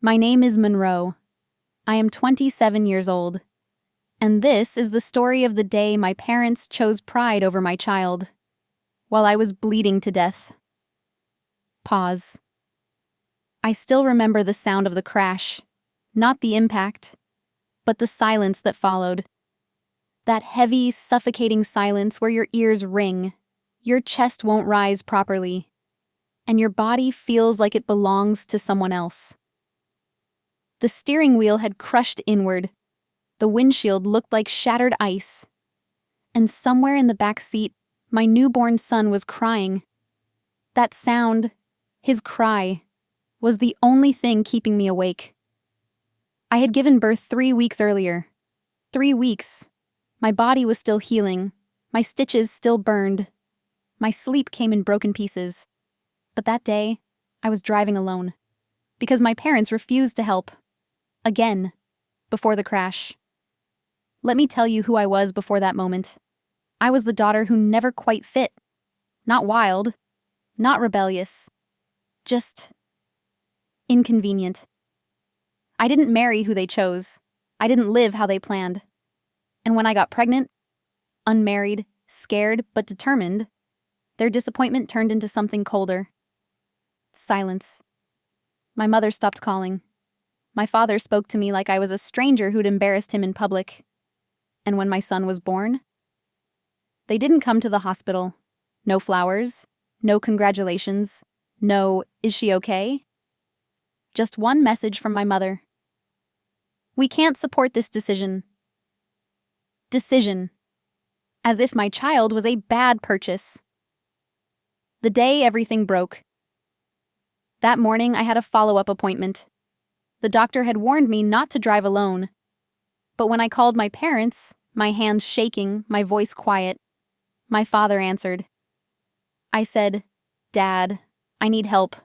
My name is Monroe. I am 27 years old. And this is the story of the day my parents chose pride over my child, while I was bleeding to death. Pause. I still remember the sound of the crash, not the impact, but the silence that followed. That heavy, suffocating silence where your ears ring, your chest won't rise properly, and your body feels like it belongs to someone else. The steering wheel had crushed inward. The windshield looked like shattered ice. And somewhere in the back seat, my newborn son was crying. That sound, his cry, was the only thing keeping me awake. I had given birth 3 weeks earlier. 3 weeks. My body was still healing. My stitches still burned. My sleep came in broken pieces. But that day, I was driving alone. Because my parents refused to help. Again, before the crash. Let me tell you who I was before that moment. I was the daughter who never quite fit. Not wild. Not rebellious. Just inconvenient. I didn't marry who they chose. I didn't live how they planned. And when I got pregnant, unmarried, scared but determined, their disappointment turned into something colder. Silence. My mother stopped calling. My father spoke to me like I was a stranger who'd embarrassed him in public. And when my son was born, they didn't come to the hospital. No flowers, no congratulations, no, is she okay? Just one message from my mother. We can't support this decision. Decision. As if my child was a bad purchase. The day everything broke. That morning I had a follow-up appointment. The doctor had warned me not to drive alone. But when I called my parents, my hands shaking, my voice quiet, my father answered. I said, "Dad, I need help.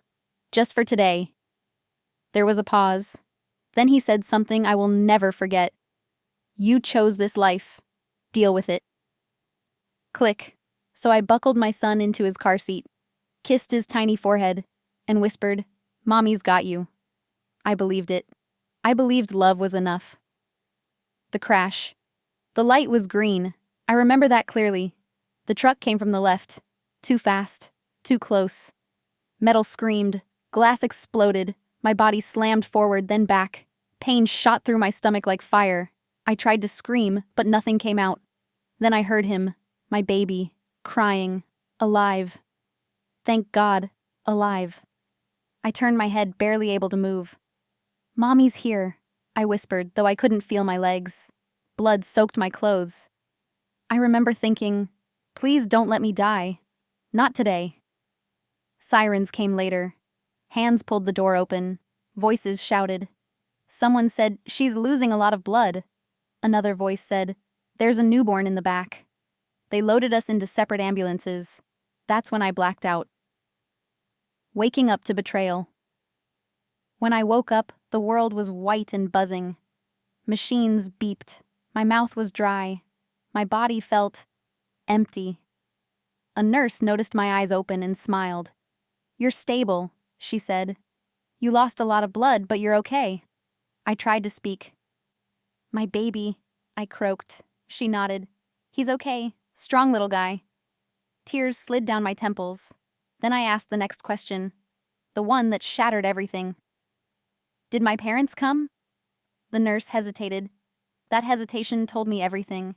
Just for today." There was a pause. Then he said something I will never forget. You chose this life. Deal with it. Click. So I buckled my son into his car seat, kissed his tiny forehead, and whispered, "Mommy's got you." I believed it. I believed love was enough. The crash. The light was green. I remember that clearly. The truck came from the left. Too fast. Too close. Metal screamed. Glass exploded. My body slammed forward, then back. Pain shot through my stomach like fire. I tried to scream, but nothing came out. Then I heard him, my baby, crying, alive. Thank God, alive. I turned my head, barely able to move. "Mommy's here," I whispered, though I couldn't feel my legs. Blood soaked my clothes. I remember thinking, please don't let me die. Not today. Sirens came later. Hands pulled the door open. Voices shouted. Someone said, "She's losing a lot of blood." Another voice said, "There's a newborn in the back." They loaded us into separate ambulances. That's when I blacked out. Waking up to betrayal. When I woke up, the world was white and buzzing. Machines beeped. My mouth was dry. My body felt empty. A nurse noticed my eyes open and smiled. "You're stable," she said. "You lost a lot of blood, but you're okay." I tried to speak. "My baby," I croaked. She nodded. "He's okay. Strong little guy." Tears slid down my temples. Then I asked the next question, the one that shattered everything. "Did my parents come?" The nurse hesitated. That hesitation told me everything.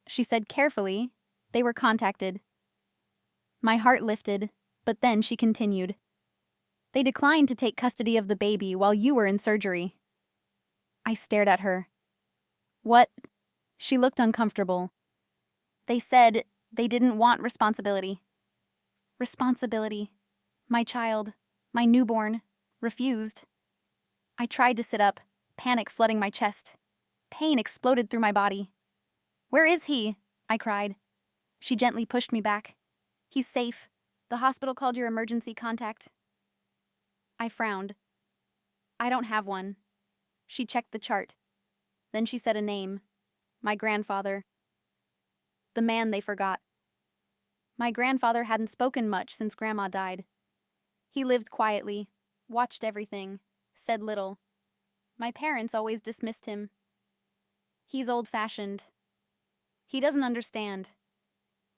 She said carefully, "They were contacted." My heart lifted, but then she continued. "They declined to take custody of the baby while you were in surgery." I stared at her. "What?" She looked uncomfortable. "They said they didn't want responsibility." Responsibility. My child, my newborn, refused. I tried to sit up, panic flooding my chest. Pain exploded through my body. "Where is he?" I cried. She gently pushed me back. "He's safe. The hospital called your emergency contact." I frowned. "I don't have one." She checked the chart. Then she said a name. My grandfather. The man they forgot. My grandfather hadn't spoken much since Grandma died. He lived quietly, watched everything, said little. My parents always dismissed him. He's old-fashioned. He doesn't understand.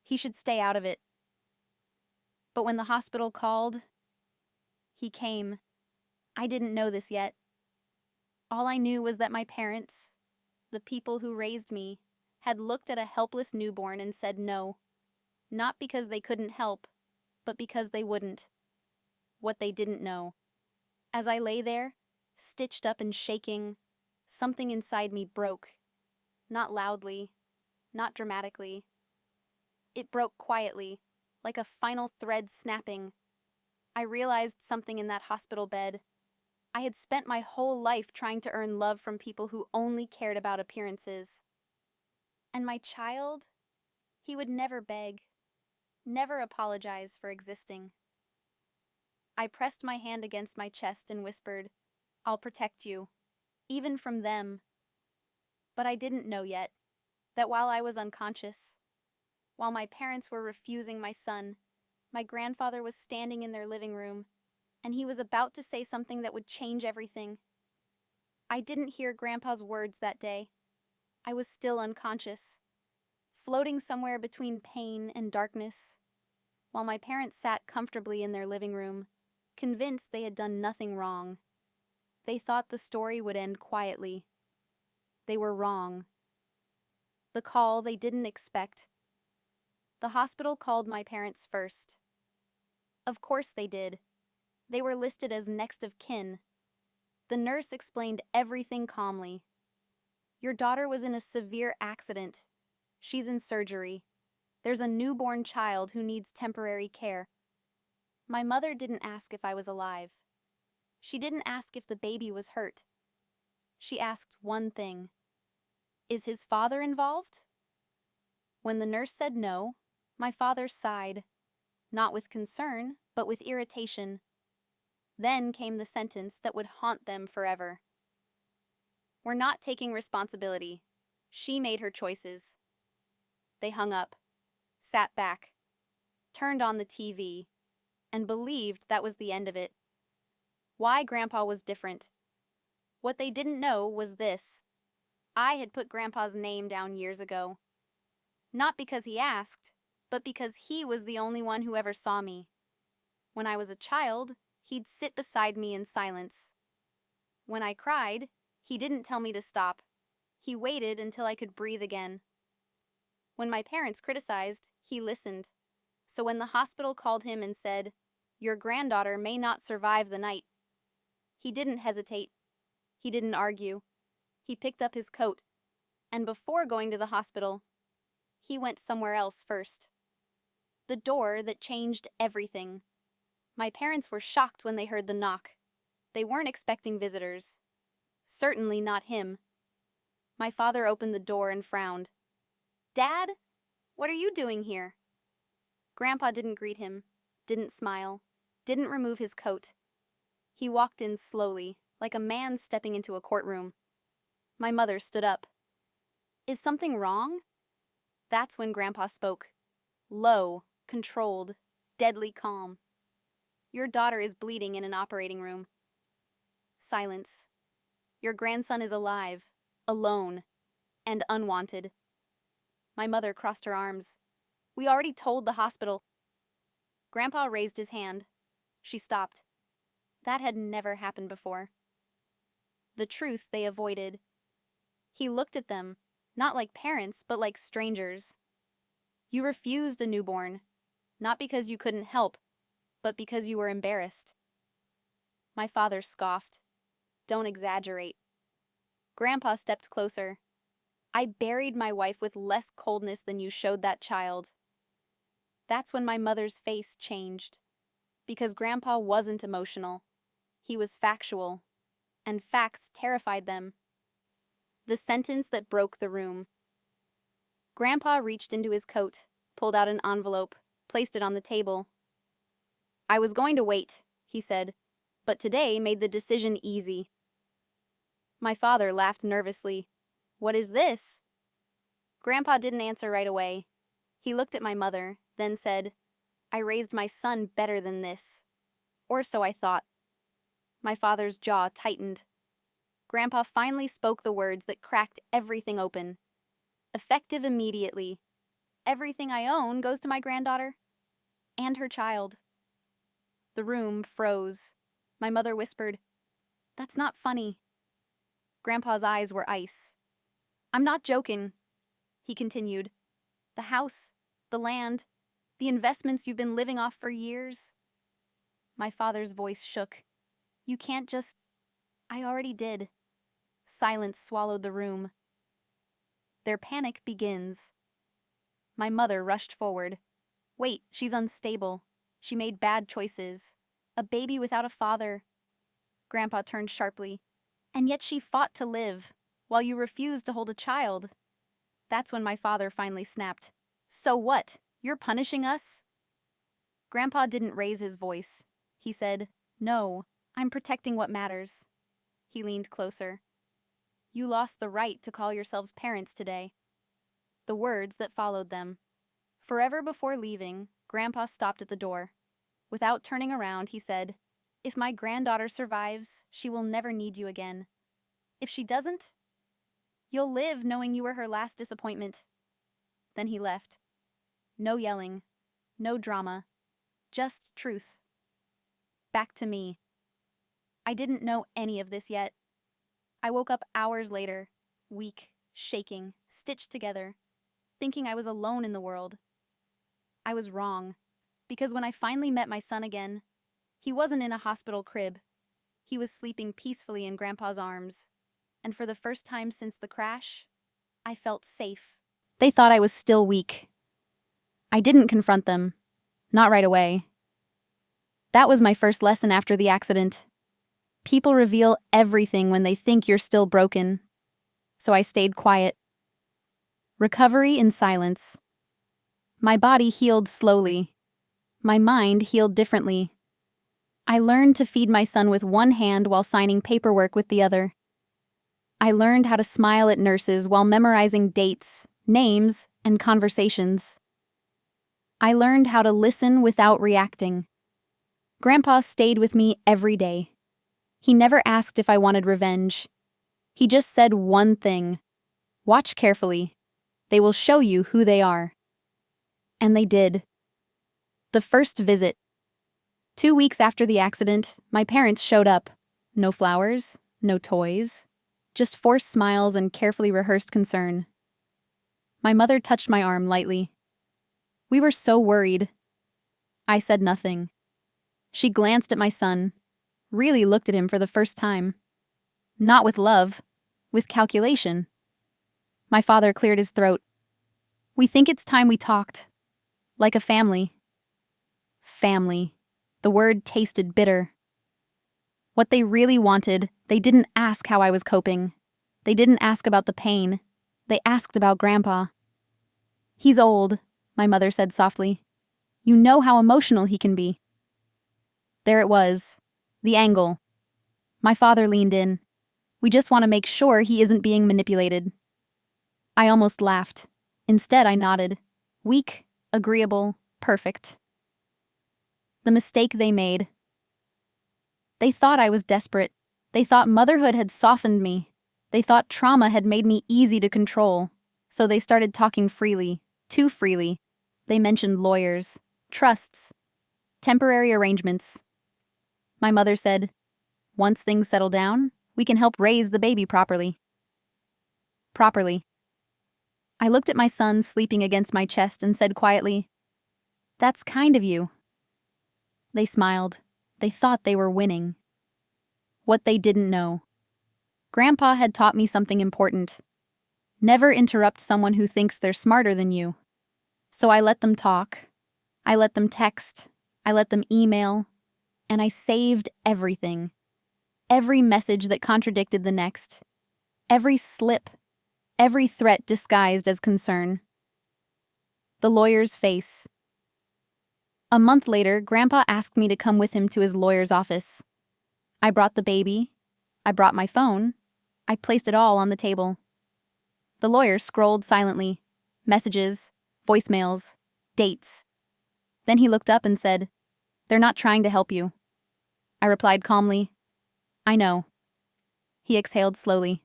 He should stay out of it. But when the hospital called, he came. I didn't know this yet. All I knew was that my parents, the people who raised me, had looked at a helpless newborn and said no. Not because they couldn't help, but because they wouldn't. What they didn't know. As I lay there, stitched up and shaking, something inside me broke. Not loudly, not dramatically. It broke quietly, like a final thread snapping. I realized something in that hospital bed. I had spent my whole life trying to earn love from people who only cared about appearances. And my child? He would never beg, never apologize for existing. I pressed my hand against my chest and whispered, "I'll protect you, even from them." But I didn't know yet that while I was unconscious, while my parents were refusing my son, my grandfather was standing in their living room, and he was about to say something that would change everything. I didn't hear Grandpa's words that day. I was still unconscious, floating somewhere between pain and darkness, while my parents sat comfortably in their living room, convinced they had done nothing wrong. They thought the story would end quietly. They were wrong. The call they didn't expect. The hospital called my parents first. Of course they did. They were listed as next of kin. The nurse explained everything calmly. "Your daughter was in a severe accident. She's in surgery. There's a newborn child who needs temporary care." My mother didn't ask if I was alive. She didn't ask if the baby was hurt. She asked one thing. "Is his father involved?" When the nurse said no, my father sighed, not with concern, but with irritation. Then came the sentence that would haunt them forever. "We're not taking responsibility. She made her choices." They hung up, sat back, turned on the TV, and believed that was the end of it. Why Grandpa was different. What they didn't know was this. I had put Grandpa's name down years ago. Not because he asked, but because he was the only one who ever saw me. When I was a child, he'd sit beside me in silence. When I cried, he didn't tell me to stop. He waited until I could breathe again. When my parents criticized, he listened. So when the hospital called him and said, "Your granddaughter may not survive the night," he didn't hesitate. He didn't argue. He picked up his coat, and before going to the hospital, he went somewhere else first. The door that changed everything. My parents were shocked when they heard the knock. They weren't expecting visitors. Certainly not him. My father opened the door and frowned. "Dad, what are you doing here?" Grandpa didn't greet him, didn't smile, didn't remove his coat. He walked in slowly, like a man stepping into a courtroom. My mother stood up. "Is something wrong?" That's when Grandpa spoke. Low, controlled, deadly calm. "Your daughter is bleeding in an operating room." Silence. "Your grandson is alive, alone, and unwanted." My mother crossed her arms. "We already told the hospital." Grandpa raised his hand. She stopped. That had never happened before. The truth they avoided. He looked at them, not like parents, but like strangers. "You refused a newborn, not because you couldn't help, but because you were embarrassed." My father scoffed. "Don't exaggerate." Grandpa stepped closer. "I buried my wife with less coldness than you showed that child." That's when my mother's face changed. Because Grandpa wasn't emotional. He was factual. And facts terrified them. The sentence that broke the room. Grandpa reached into his coat, pulled out an envelope, placed it on the table. "I was going to wait," he said, "but today made the decision easy." My father laughed nervously. "What is this?" Grandpa didn't answer right away. He looked at my mother, then said, "I raised my son better than this. Or so I thought." My father's jaw tightened. Grandpa finally spoke the words that cracked everything open. Effective immediately. Everything I own goes to my granddaughter and her child. The room froze. My mother whispered, "That's not funny." Grandpa's eyes were ice. "I'm not joking," he continued. "The house, the land, the investments you've been living off for years." My father's voice shook. "You can't just—" "I already did." Silence swallowed the room. Their panic begins. My mother rushed forward. "Wait, she's unstable. She made bad choices. A baby without a father." Grandpa turned sharply. "And yet she fought to live, while you refused to hold a child." That's when my father finally snapped. "So what? You're punishing us?" Grandpa didn't raise his voice. He said, "No, I'm protecting what matters." He leaned closer. "You lost the right to call yourselves parents today." The words that followed them. Forever before leaving, Grandpa stopped at the door. Without turning around, he said, "If my granddaughter survives, she will never need you again. If she doesn't, you'll live knowing you were her last disappointment." Then he left. No yelling, no drama, just truth. Back to me. I didn't know any of this yet. I woke up hours later, weak, shaking, stitched together, thinking I was alone in the world. I was wrong, because when I finally met my son again, he wasn't in a hospital crib. He was sleeping peacefully in Grandpa's arms, and for the first time since the crash, I felt safe. They thought I was still weak. I didn't confront them, not right away. That was my first lesson after the accident. People reveal everything when they think you're still broken. So I stayed quiet. Recovery in silence. My body healed slowly. My mind healed differently. I learned to feed my son with one hand while signing paperwork with the other. I learned how to smile at nurses while memorizing dates, names, and conversations. I learned how to listen without reacting. Grandpa stayed with me every day. He never asked if I wanted revenge. He just said one thing: "Watch carefully. They will show you who they are." And they did. The first visit. 2 weeks after the accident, my parents showed up. No flowers, no toys, just forced smiles and carefully rehearsed concern. My mother touched my arm lightly. "We were so worried." I said nothing. She glanced at my son, really looked at him for the first time. Not with love, with calculation. My father cleared his throat. "We think it's time we talked. Like a family." Family. The word tasted bitter. What they really wanted, they didn't ask how I was coping. They didn't ask about the pain. They asked about Grandpa. "He's old," my mother said softly. "You know how emotional he can be." There it was. The angle. My father leaned in. "We just want to make sure he isn't being manipulated." I almost laughed. Instead, I nodded. Weak, agreeable, perfect. The mistake they made. They thought I was desperate. They thought motherhood had softened me. They thought trauma had made me easy to control. So they started talking freely, too freely. They mentioned lawyers, trusts, temporary arrangements. My mother said, "Once things settle down, we can help raise the baby properly." Properly. I looked at my son sleeping against my chest and said quietly, "That's kind of you." They smiled. They thought they were winning. What they didn't know. Grandpa had taught me something important. Never interrupt someone who thinks they're smarter than you. So I let them talk. I let them text. I let them email. And I saved everything. Every message that contradicted the next. Every slip. Every threat disguised as concern. The lawyer's face. A month later, Grandpa asked me to come with him to his lawyer's office. I brought the baby. I brought my phone. I placed it all on the table. The lawyer scrolled silently. Messages, voicemails, dates. Then he looked up and said, "They're not trying to help you." I replied calmly, "I know." He exhaled slowly.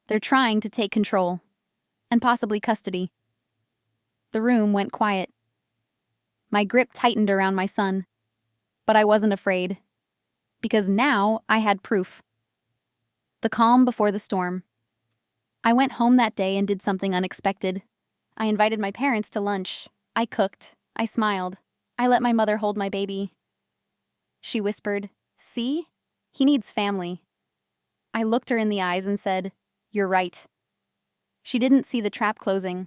They're trying to take control. And possibly custody. The room went quiet. My grip tightened around my son. But I wasn't afraid. Because now I had proof. The calm before the storm. I went home that day and did something unexpected. I invited my parents to lunch. I cooked. I smiled. I let my mother hold my baby. She whispered, "See? He needs family." I looked her in the eyes and said, "You're right." She didn't see the trap closing.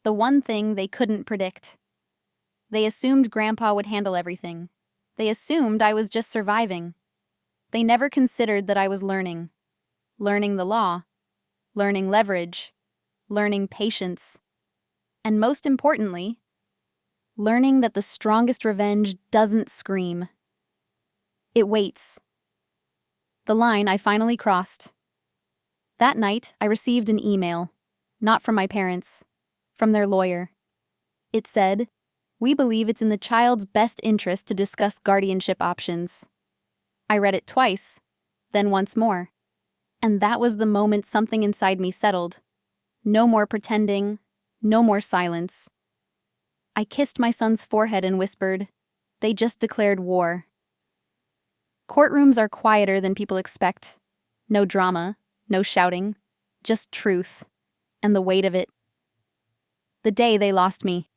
The one thing they couldn't predict. They assumed Grandpa would handle everything. They assumed I was just surviving. They never considered that I was learning. Learning the law. Learning leverage. Learning patience. And most importantly, learning that the strongest revenge doesn't scream. It waits. The line I finally crossed. That night, I received an email, not from my parents, from their lawyer. It said, "We believe it's in the child's best interest to discuss guardianship options." I read it twice, then once more. And that was the moment something inside me settled. No more pretending, no more silence. I kissed my son's forehead and whispered, "They just declared war." Courtrooms are quieter than people expect. No drama. No shouting, just truth, and the weight of it. The day they lost me.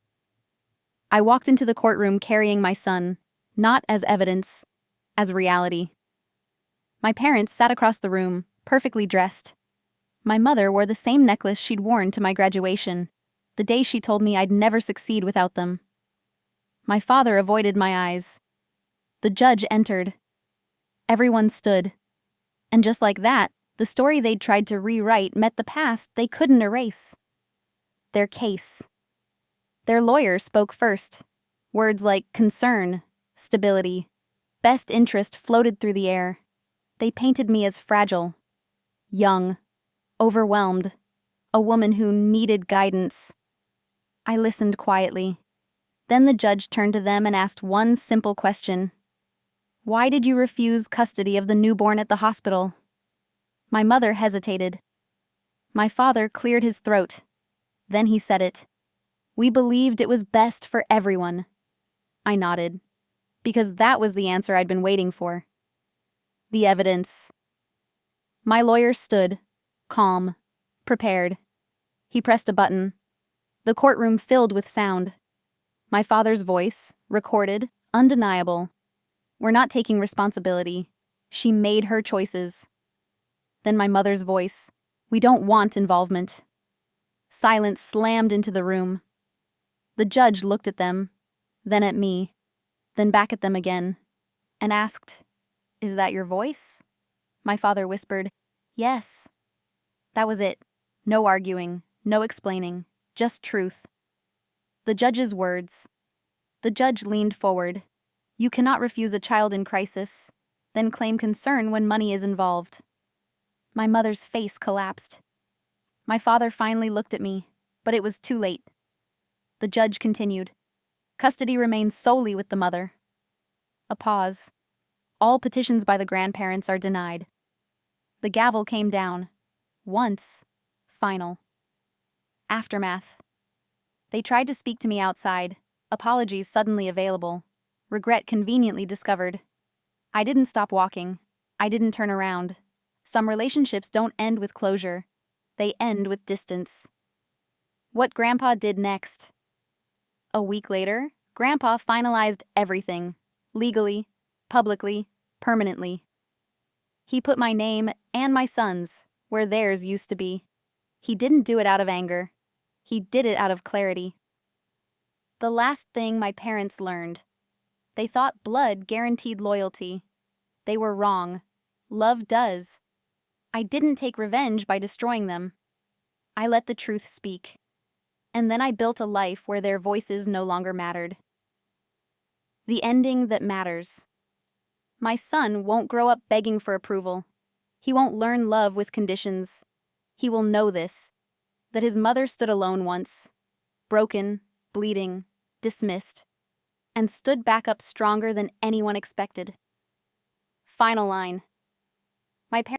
I walked into the courtroom carrying my son, not as evidence, as reality. My parents sat across the room, perfectly dressed. My mother wore the same necklace she'd worn to my graduation, the day she told me I'd never succeed without them. My father avoided my eyes. The judge entered. Everyone stood. And just like that, the story they'd tried to rewrite met the past they couldn't erase. Their case. Their lawyer spoke first. Words like concern, stability, best interest floated through the air. They painted me as fragile, young, overwhelmed, a woman who needed guidance. I listened quietly. Then the judge turned to them and asked one simple question. "Why did you refuse custody of the newborn at the hospital?" My mother hesitated. My father cleared his throat. Then he said it. "We believed it was best for everyone." I nodded, because that was the answer I'd been waiting for. The evidence. My lawyer stood, calm, prepared. He pressed a button. The courtroom filled with sound. My father's voice, recorded, undeniable. "We're not taking responsibility. She made her choices." Then my mother's voice, "We don't want involvement." Silence slammed into the room. The judge looked at them, then at me, then back at them again, and asked, "Is that your voice?" My father whispered, "Yes." That was it. No arguing, no explaining, just truth. The judge's words. The judge leaned forward. "You cannot refuse a child in crisis, then claim concern when money is involved." My mother's face collapsed. My father finally looked at me, but it was too late. The judge continued. "Custody remains solely with the mother." A pause. All petitions by the grandparents are denied. The gavel came down. Once. Final. Aftermath. They tried to speak to me outside. Apologies suddenly available. Regret conveniently discovered. I didn't stop walking. I didn't turn around. Some relationships don't end with closure. They end with distance. What Grandpa did next. A week later, Grandpa finalized everything. Legally, publicly, permanently. He put my name and my son's where theirs used to be. He didn't do it out of anger. He did it out of clarity. The last thing my parents learned. They thought blood guaranteed loyalty. They were wrong. Love does. I didn't take revenge by destroying them. I let the truth speak. And then I built a life where their voices no longer mattered. The ending that matters. My son won't grow up begging for approval. He won't learn love with conditions. He will know this, that his mother stood alone once, broken, bleeding, dismissed, and stood back up stronger than anyone expected. Final line. My parents